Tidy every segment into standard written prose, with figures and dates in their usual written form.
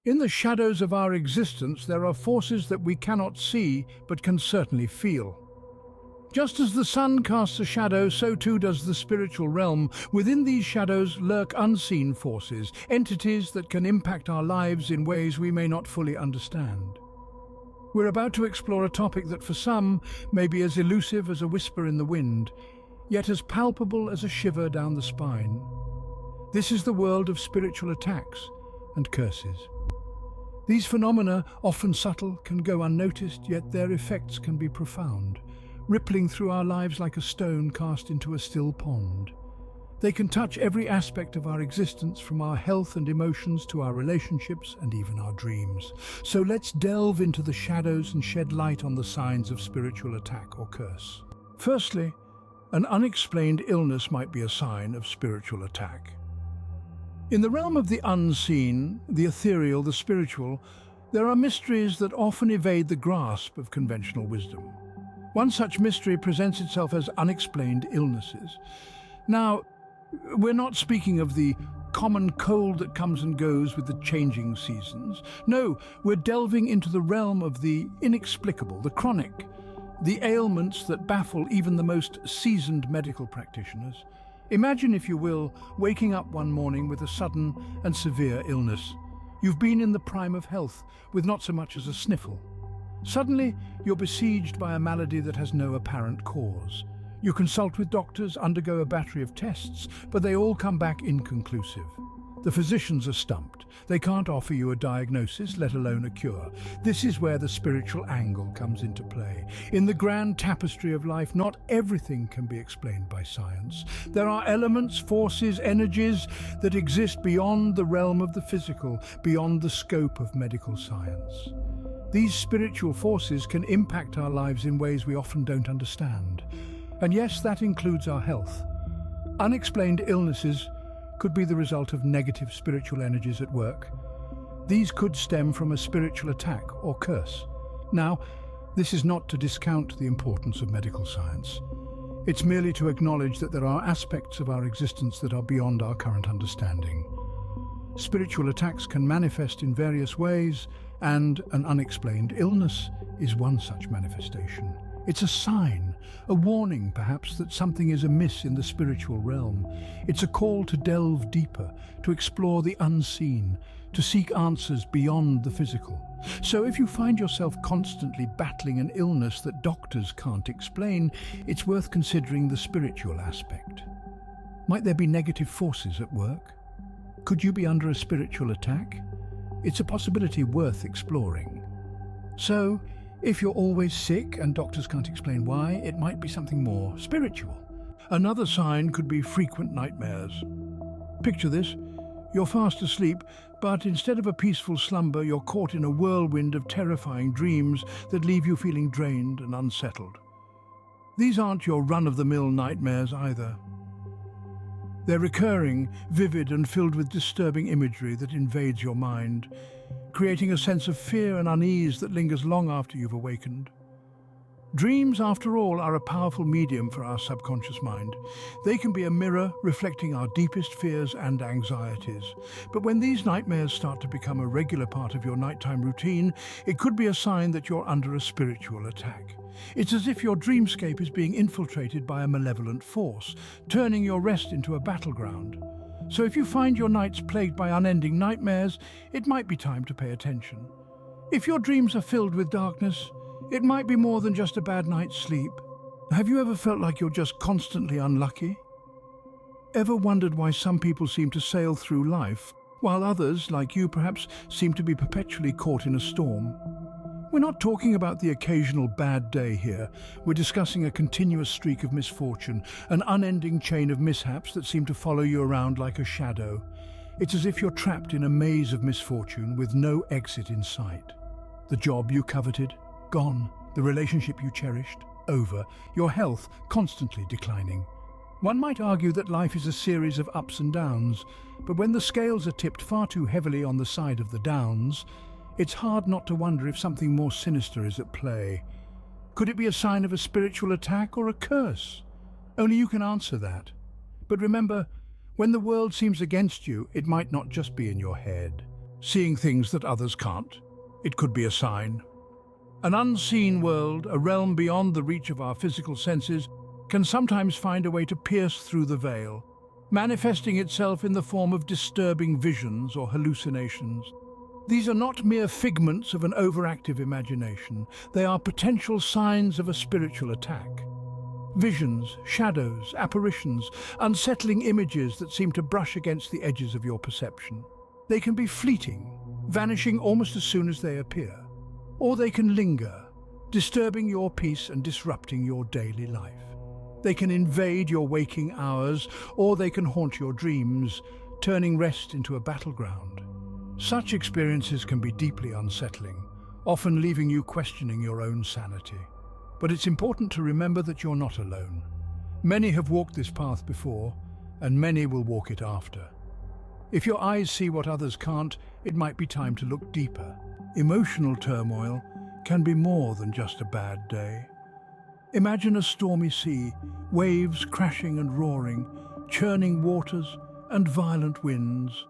In the shadows of our existence, there are forces that we cannot see but can certainly feel. Just as the sun casts a shadow, so too does the spiritual realm. Within these shadows lurk unseen forces, entities that can impact our lives in ways we may not fully understand. We're about to explore a topic that for some may be as elusive as a whisper in the wind, yet as palpable as a shiver down the spine. This is the world of spiritual attacks and curses. These phenomena, often subtle, can go unnoticed, yet their effects can be profound, rippling through our lives like a stone cast into a still pond. They can touch every aspect of our existence, from our health and emotions to our relationships and even our dreams. So let's delve into the shadows and shed light on the signs of spiritual attack or curse. Firstly, an unexplained illness might be a sign of spiritual attack. In the realm of the unseen, the ethereal, the spiritual, there are mysteries that often evade the grasp of conventional wisdom. One such mystery presents itself as unexplained illnesses. Now, we're not speaking of the common cold that comes and goes with the changing seasons. No, we're delving into the realm of the inexplicable, the chronic, the ailments that baffle even the most seasoned medical practitioners. Imagine, if you will, waking up one morning with a sudden and severe illness. You've been in the prime of health, with not so much as a sniffle. Suddenly, you're besieged by a malady that has no apparent cause. You consult with doctors, undergo a battery of tests, but they all come back inconclusive. The physicians are stumped. They can't offer you a diagnosis, let alone a cure. This is where the spiritual angle comes into play. In the grand tapestry of life, not everything can be explained by science. There are elements, forces, energies that exist beyond the realm of the physical, beyond the scope of medical science. These spiritual forces can impact our lives in ways we often don't understand. And yes, that includes our health. Unexplained illnesses could be the result of negative spiritual energies at work. These could stem from a spiritual attack or curse. Now, this is not to discount the importance of medical science. It's merely to acknowledge that there are aspects of our existence that are beyond our current understanding. Spiritual attacks can manifest in various ways, and an unexplained illness is one such manifestation. It's a sign, a warning perhaps, that something is amiss in the spiritual realm. It's a call to delve deeper, to explore the unseen, to seek answers beyond the physical. So if you find yourself constantly battling an illness that doctors can't explain, it's worth considering the spiritual aspect. Might there be negative forces at work? Could you be under a spiritual attack? It's a possibility worth exploring. So, if you're always sick and doctors can't explain why, it might be something more spiritual. Another sign could be frequent nightmares. Picture this. You're fast asleep, but instead of a peaceful slumber, you're caught in a whirlwind of terrifying dreams that leave you feeling drained and unsettled. These aren't your run-of-the-mill nightmares either. They're recurring, vivid and filled with disturbing imagery that invades your mind, creating a sense of fear and unease that lingers long after you've awakened. Dreams, after all, are a powerful medium for our subconscious mind. They can be a mirror reflecting our deepest fears and anxieties. But when these nightmares start to become a regular part of your nighttime routine, it could be a sign that you're under a spiritual attack. It's as if your dreamscape is being infiltrated by a malevolent force, turning your rest into a battleground. So if you find your nights plagued by unending nightmares, it might be time to pay attention. If your dreams are filled with darkness, it might be more than just a bad night's sleep. Have you ever felt like you're just constantly unlucky? Ever wondered why some people seem to sail through life, while others, like you perhaps, seem to be perpetually caught in a storm? We're not talking about the occasional bad day here. We're discussing a continuous streak of misfortune, an unending chain of mishaps that seem to follow you around like a shadow. It's as if you're trapped in a maze of misfortune with no exit in sight. The job you coveted, gone. The relationship you cherished, over. Your health constantly declining. One might argue that life is a series of ups and downs, but when the scales are tipped far too heavily on the side of the downs, it's hard not to wonder if something more sinister is at play. Could it be a sign of a spiritual attack or a curse? Only you can answer that. But remember, when the world seems against you, it might not just be in your head. Seeing things that others can't. It could be a sign. An unseen world, a realm beyond the reach of our physical senses, can sometimes find a way to pierce through the veil, manifesting itself in the form of disturbing visions or hallucinations. These are not mere figments of an overactive imagination. They are potential signs of a spiritual attack. Visions, shadows, apparitions, unsettling images that seem to brush against the edges of your perception. They can be fleeting, vanishing almost as soon as they appear. Or they can linger, disturbing your peace and disrupting your daily life. They can invade your waking hours, or they can haunt your dreams, turning rest into a battleground. Such experiences can be deeply unsettling, often leaving you questioning your own sanity. But it's important to remember that you're not alone. Many have walked this path before, and many will walk it after. If your eyes see what others can't, it might be time to look deeper. Emotional turmoil can be more than just a bad day. Imagine a stormy sea, waves crashing and roaring, churning waters and violent winds.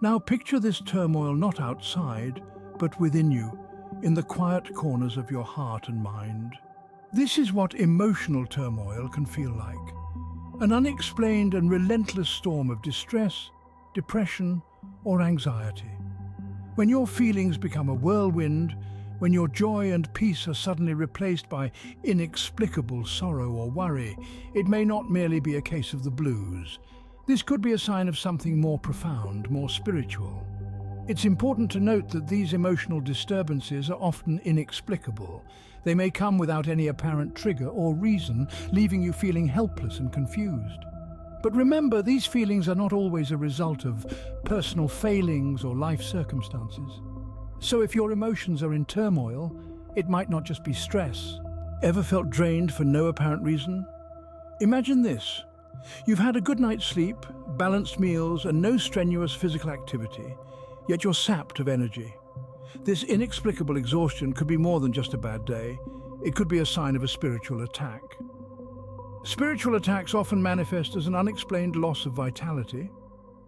Now picture this turmoil not outside, but within you, in the quiet corners of your heart and mind. This is what emotional turmoil can feel like. An unexplained and relentless storm of distress, depression, or anxiety. When your feelings become a whirlwind, when your joy and peace are suddenly replaced by inexplicable sorrow or worry, it may not merely be a case of the blues. This could be a sign of something more profound, more spiritual. It's important to note that these emotional disturbances are often inexplicable. They may come without any apparent trigger or reason, leaving you feeling helpless and confused. But remember, these feelings are not always a result of personal failings or life circumstances. So if your emotions are in turmoil, it might not just be stress. Ever felt drained for no apparent reason? Imagine this. You've had a good night's sleep, balanced meals, and no strenuous physical activity, yet you're sapped of energy. This inexplicable exhaustion could be more than just a bad day. It could be a sign of a spiritual attack. Spiritual attacks often manifest as an unexplained loss of vitality.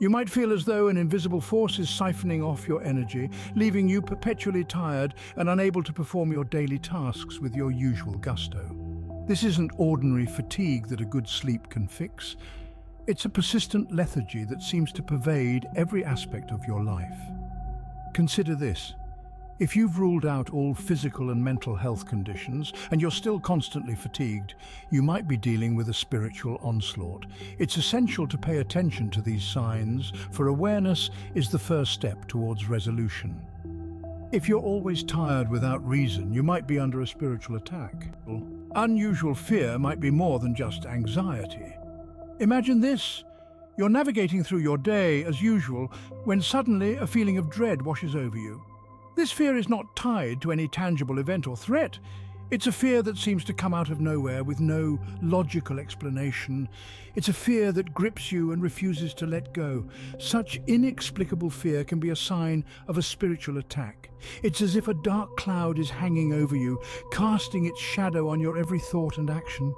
You might feel as though an invisible force is siphoning off your energy, leaving you perpetually tired and unable to perform your daily tasks with your usual gusto. This isn't ordinary fatigue that a good sleep can fix. It's a persistent lethargy that seems to pervade every aspect of your life. Consider this. If you've ruled out all physical and mental health conditions and you're still constantly fatigued, you might be dealing with a spiritual onslaught. It's essential to pay attention to these signs, for awareness is the first step towards resolution. If you're always tired without reason, you might be under a spiritual attack. Unusual fear might be more than just anxiety. Imagine this. You're navigating through your day as usual when suddenly a feeling of dread washes over you. This fear is not tied to any tangible event or threat. It's a fear that seems to come out of nowhere with no logical explanation. It's a fear that grips you and refuses to let go. Such inexplicable fear can be a sign of a spiritual attack. It's as if a dark cloud is hanging over you, casting its shadow on your every thought and action.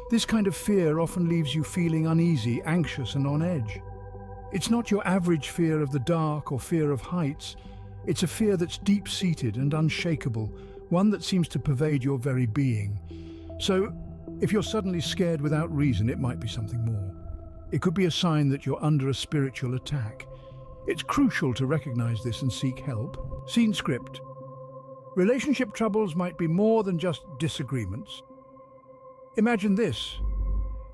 This kind of fear often leaves you feeling uneasy, anxious, and on edge. It's not your average fear of the dark or fear of heights. It's a fear that's deep-seated and unshakable, one that seems to pervade your very being. So, if you're suddenly scared without reason, it might be something more. It could be a sign that you're under a spiritual attack. It's crucial to recognize this and seek help. Scene script. Relationship troubles might be more than just disagreements. Imagine this.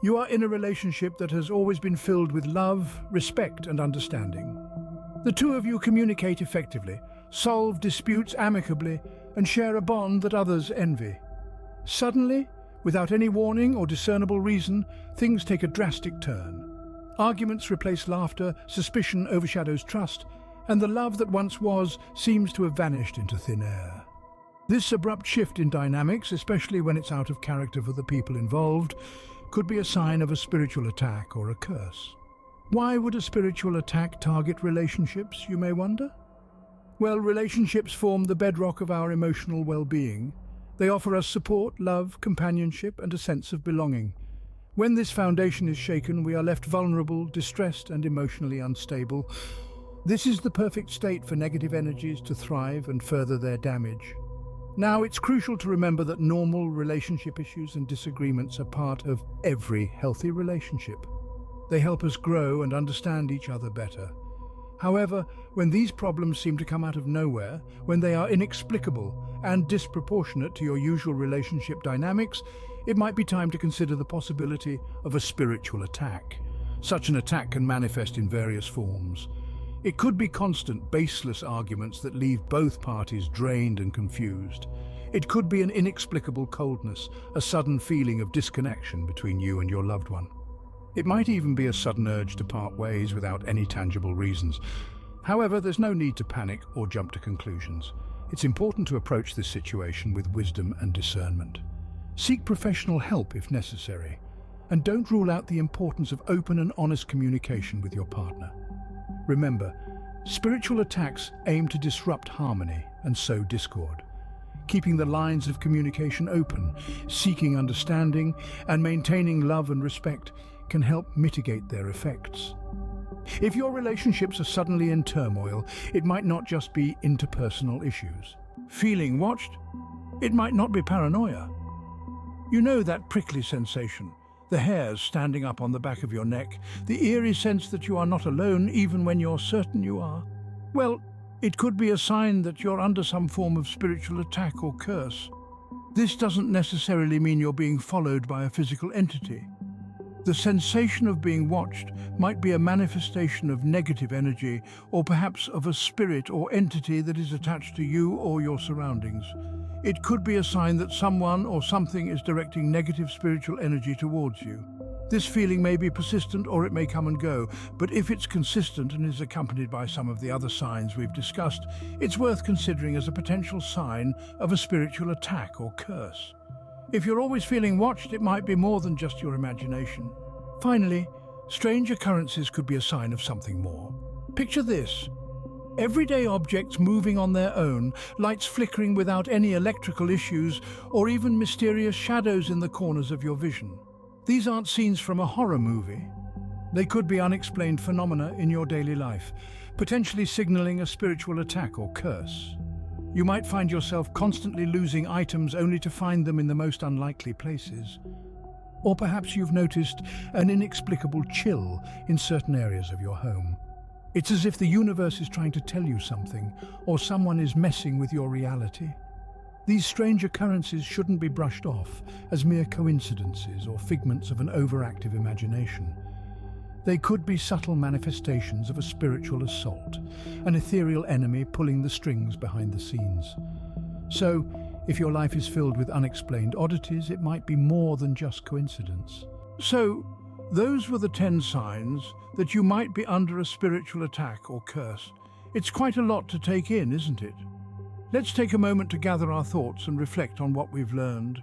You are in a relationship that has always been filled with love, respect, and understanding. The two of you communicate effectively, solve disputes amicably, and share a bond that others envy. Suddenly, without any warning or discernible reason, things take a drastic turn. Arguments replace laughter, suspicion overshadows trust, and the love that once was seems to have vanished into thin air. This abrupt shift in dynamics, especially when it's out of character for the people involved, could be a sign of a spiritual attack or a curse. Why would a spiritual attack target relationships, you may wonder? Well, relationships form the bedrock of our emotional well-being. They offer us support, love, companionship, and a sense of belonging. When this foundation is shaken, we are left vulnerable, distressed, and emotionally unstable. This is the perfect state for negative energies to thrive and further their damage. Now, it's crucial to remember that normal relationship issues and disagreements are part of every healthy relationship. They help us grow and understand each other better. However, when these problems seem to come out of nowhere, when they are inexplicable and disproportionate to your usual relationship dynamics, it might be time to consider the possibility of a spiritual attack. Such an attack can manifest in various forms. It could be constant, baseless arguments that leave both parties drained and confused. It could be an inexplicable coldness, a sudden feeling of disconnection between you and your loved one. It might even be a sudden urge to part ways without any tangible reasons. However, there's no need to panic or jump to conclusions. It's important to approach this situation with wisdom and discernment. Seek professional help if necessary, and don't rule out the importance of open and honest communication with your partner. Remember, spiritual attacks aim to disrupt harmony and sow discord. Keeping the lines of communication open, seeking understanding, and maintaining love and respect can help mitigate their effects. If your relationships are suddenly in turmoil, it might not just be interpersonal issues. Feeling watched? It might not be paranoia. You know that prickly sensation, the hairs standing up on the back of your neck, the eerie sense that you are not alone even when you're certain you are? Well, it could be a sign that you're under some form of spiritual attack or curse. This doesn't necessarily mean you're being followed by a physical entity. The sensation of being watched might be a manifestation of negative energy, or perhaps of a spirit or entity that is attached to you or your surroundings. It could be a sign that someone or something is directing negative spiritual energy towards you. This feeling may be persistent or it may come and go, but if it's consistent and is accompanied by some of the other signs we've discussed, it's worth considering as a potential sign of a spiritual attack or curse. If you're always feeling watched, it might be more than just your imagination. Finally, strange occurrences could be a sign of something more. Picture this. Everyday objects moving on their own, lights flickering without any electrical issues, or even mysterious shadows in the corners of your vision. These aren't scenes from a horror movie. They could be unexplained phenomena in your daily life, potentially signaling a spiritual attack or curse. You might find yourself constantly losing items only to find them in the most unlikely places. Or perhaps you've noticed an inexplicable chill in certain areas of your home. It's as if the universe is trying to tell you something, or someone is messing with your reality. These strange occurrences shouldn't be brushed off as mere coincidences or figments of an overactive imagination. They could be subtle manifestations of a spiritual assault, an ethereal enemy pulling the strings behind the scenes. So, if your life is filled with unexplained oddities, it might be more than just coincidence. So, those were the 10 signs that you might be under a spiritual attack or curse. It's quite a lot to take in, isn't it? Let's take a moment to gather our thoughts and reflect on what we've learned.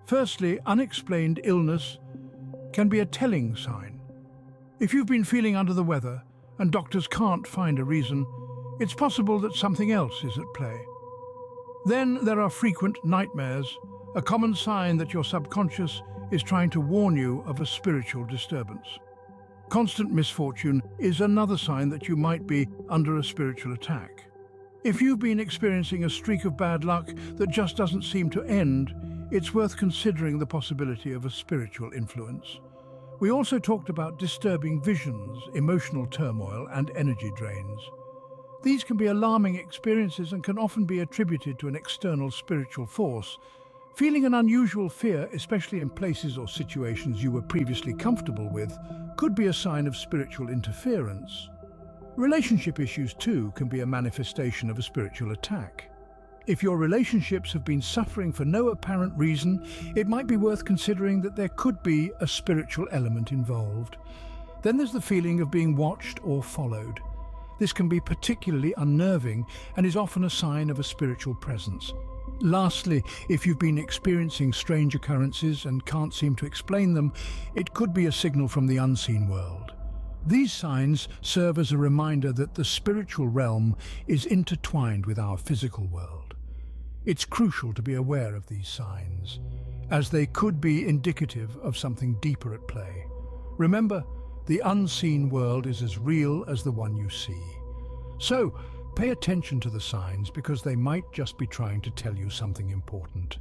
Firstly, unexplained illness can be a telling sign. If you've been feeling under the weather and doctors can't find a reason, it's possible that something else is at play. Then there are frequent nightmares, a common sign that your subconscious is trying to warn you of a spiritual disturbance. Constant misfortune is another sign that you might be under a spiritual attack. If you've been experiencing a streak of bad luck that just doesn't seem to end, it's worth considering the possibility of a spiritual influence. We also talked about disturbing visions, emotional turmoil, and energy drains. These can be alarming experiences and can often be attributed to an external spiritual force. Feeling an unusual fear, especially in places or situations you were previously comfortable with, could be a sign of spiritual interference. Relationship issues, too, can be a manifestation of a spiritual attack. If your relationships have been suffering for no apparent reason, it might be worth considering that there could be a spiritual element involved. Then there's the feeling of being watched or followed. This can be particularly unnerving and is often a sign of a spiritual presence. Lastly, if you've been experiencing strange occurrences and can't seem to explain them, it could be a signal from the unseen world. These signs serve as a reminder that the spiritual realm is intertwined with our physical world. It's crucial to be aware of these signs, as they could be indicative of something deeper at play. Remember, the unseen world is as real as the one you see. So, pay attention to the signs because they might just be trying to tell you something important.